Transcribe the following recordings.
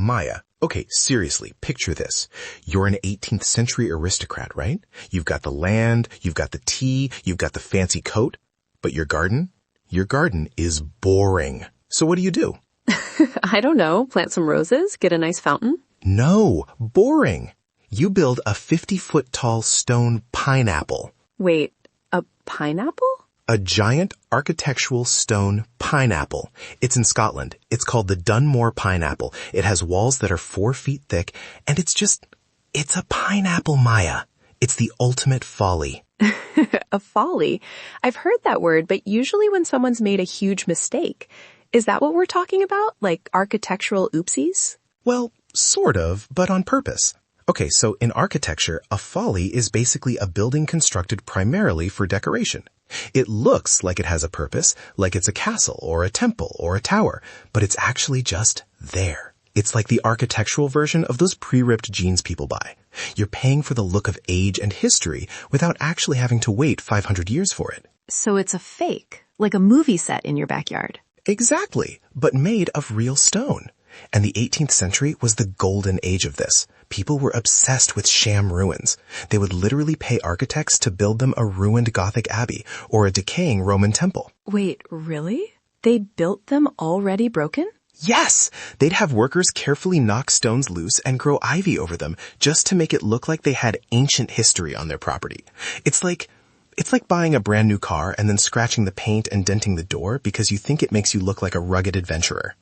Maya, okay, seriously, picture this. You're an 18th century aristocrat, right? You've got the land, you've got the tea, you've got the fancy coat, but your garden? Your garden is boring. So what do? I don't know. Plant some roses, get a nice fountain. No, boring. You build a 50-foot tall stone pineapple. Wait, a pineapple? A giant architectural stone pineapple. It's in Scotland. It's called the Dunmore pineapple. It has walls that are 4 feet thick, and it's a pineapple, Maya. It's the ultimate folly. A folly? I've heard that word, but usually when someone's made a huge mistake. Is that what we're talking about? Like architectural oopsies? Well, sort of, but on purpose. Okay, so in architecture, a folly is basically a building constructed primarily for decoration. It looks like it has a purpose, like it's a castle or a temple or a tower, but it's actually just there. It's like the architectural version of those pre-ripped jeans people buy. You're paying for the look of age and history without actually having to wait 500 years for it. So it's a fake, like a movie set in your backyard. Exactly, but made of real stone. And the 18th century was the golden age of this. People were obsessed with sham ruins. They would literally pay architects to build them a ruined Gothic abbey or a decaying Roman temple. Wait, really? They built them already broken? Yes! They'd have workers carefully knock stones loose and grow ivy over them just to make it look like they had ancient history on their property. It's like buying a brand new car and then scratching the paint and denting the door because you think it makes you look like a rugged adventurer.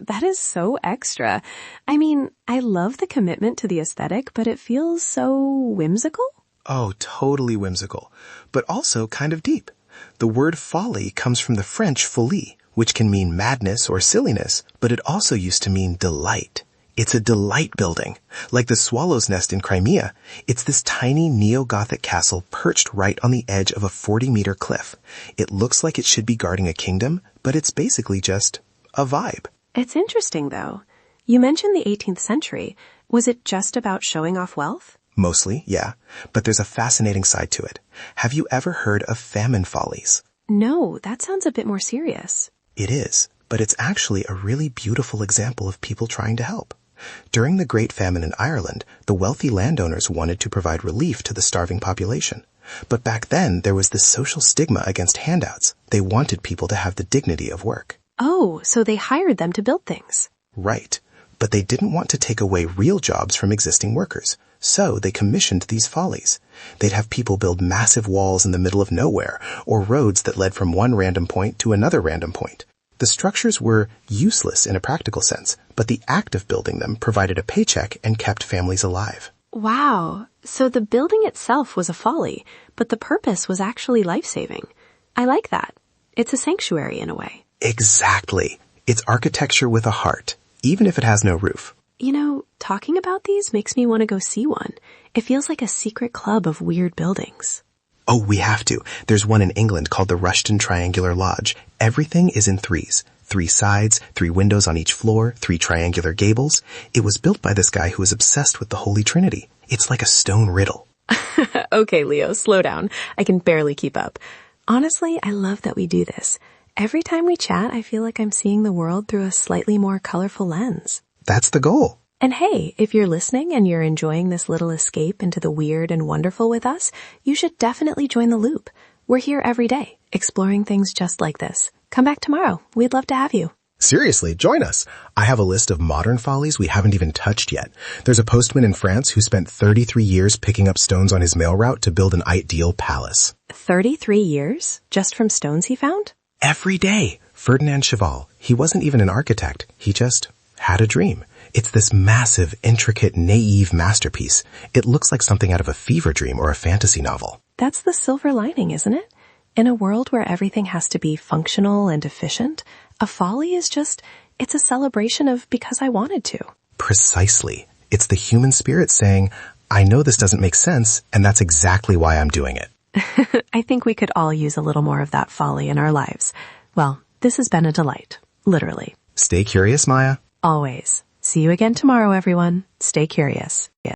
That is so extra. I mean, I love the commitment to the aesthetic, but it feels so whimsical. Oh, totally whimsical, but also kind of deep. The word folly comes from the French folie, which can mean madness or silliness, but it also used to mean delight. It's a delight building. Like the Swallow's Nest in Crimea, it's this tiny neo-Gothic castle perched right on the edge of a 40-meter cliff. It looks like it should be guarding a kingdom, but it's basically just a vibe. It's interesting, though. You mentioned the 18th century. Was it just about showing off wealth? Mostly, yeah. But there's a fascinating side to it. Have you ever heard of famine follies? No, that sounds a bit more serious. It is, but it's actually a really beautiful example of people trying to help. During the Great Famine in Ireland, the wealthy landowners wanted to provide relief to the starving population. But back then, there was this social stigma against handouts. They wanted people to have the dignity of work. Oh, so they hired them to build things. Right. But they didn't want to take away real jobs from existing workers. So they commissioned these follies. They'd have people build massive walls in the middle of nowhere, or roads that led from one random point to another random point. The structures were useless in a practical sense, but the act of building them provided a paycheck and kept families alive. Wow. So the building itself was a folly, but the purpose was actually life-saving. I like that. It's a sanctuary in a way. Exactly. It's architecture with a heart, even if it has no roof. You know, talking about these makes me want to go see one. It feels like a secret club of weird buildings. Oh, we have to. There's one in England called the Rushton Triangular Lodge. Everything is in threes. 3 sides, 3 windows on each floor, 3 triangular gables. It was built by this guy who was obsessed with the Holy Trinity. It's like a stone riddle. Okay, Leo, slow down. I can barely keep up. Honestly, I love that we do this. Every time we chat, I feel like I'm seeing the world through a slightly more colorful lens. That's the goal. And hey, if you're listening and you're enjoying this little escape into the weird and wonderful with us, you should definitely join the loop. We're here every day, exploring things just like this. Come back tomorrow. We'd love to have you. Seriously, join us. I have a list of modern follies we haven't even touched yet. There's a postman in France who spent 33 years picking up stones on his mail route to build an ideal palace. 33 years? Just from stones he found? Every day. Ferdinand Cheval. He wasn't even an architect. He just had a dream. It's this massive, intricate, naive masterpiece. It looks like something out of a fever dream or a fantasy novel. That's the silver lining, isn't it? In a world where everything has to be functional and efficient, a folly is it's a celebration of because I wanted to. Precisely. It's the human spirit saying, I know this doesn't make sense, and that's exactly why I'm doing it. I think we could all use a little more of that folly in our lives. Well, this has been a delight. Literally. Stay curious, Maya. Always. See you again tomorrow, everyone. Stay curious.